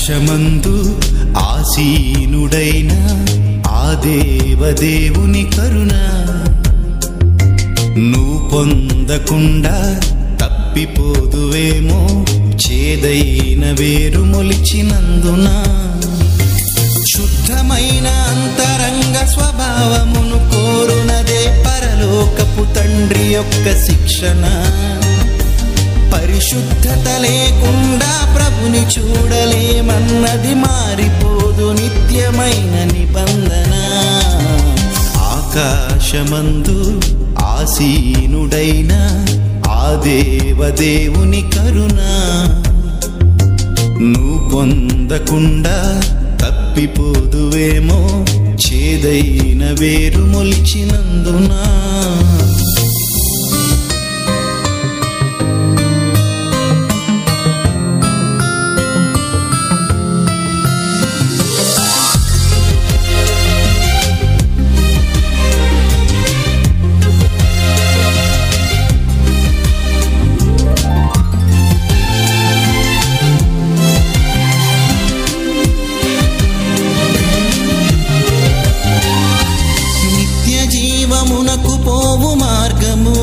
ఆకాశమందు ఆసీనుడైన ఆ దేవదేవుని కరుణ నువ్వు పొందకుండా తప్పిపోదువేమో చేదైన వేరు మొలిచినందున శుద్ధమైన అంతరంగ స్వభావమును కోరునదే పరలోకపు తండ్రి యొక్క శిక్షణ. పరిశుద్ధత లేకుండా ప్రభుని చూడలేమన్నది మారిపోదు నిత్యమైన నిబంధన. ఆకాశమందు ఆసీనుడైన ఆ దేవదేవుని కరుణ నువ్వు పొందకుండా తప్పిపోదువేమో చేదైన వేరు మొలిచినందున. జీవమునకు పోవు మార్గము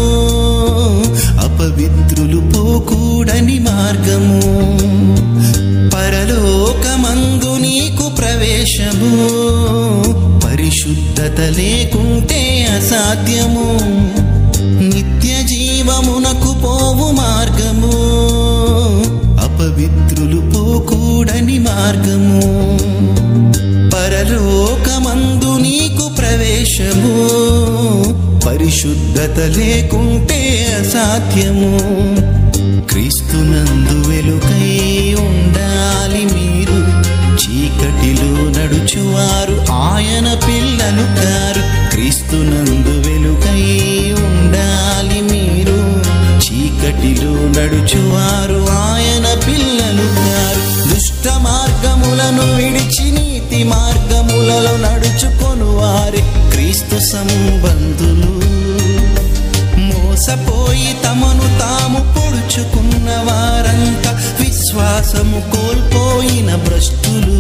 అపవిత్రులు పోకూడని మార్గము. పరలోకమందు నీకు ప్రవేశము పరిశుద్ధత లేకుంటే అసాధ్యము. నిత్య జీవమునకు పోవు మార్గము అపవిత్రులు పోకూడని మార్గము. పరలోకమందు నీకు ప్రవేశము పరిశుద్ధత లేకుంటే అసాధ్యము. క్రీస్తునందు వెలుగై ఉండాలి మీరు, చీకటిలో నడుచువారు ఆయన పిల్లలు కారు. క్రీస్తునందు వెలుగై ఉండాలి మీరు, చీకటిలో నడుచువారు ఆయన పిల్లలు కారు. దుష్ట మార్గములను విడిచి నీతి మార్గములలో నడుచుకొను వారే క్రీస్తు సంబంధులు. మోసపోయి తమను తాము పొడుచుకున్న వారంతా విశ్వాసము కోల్పోయిన భ్రష్టులు.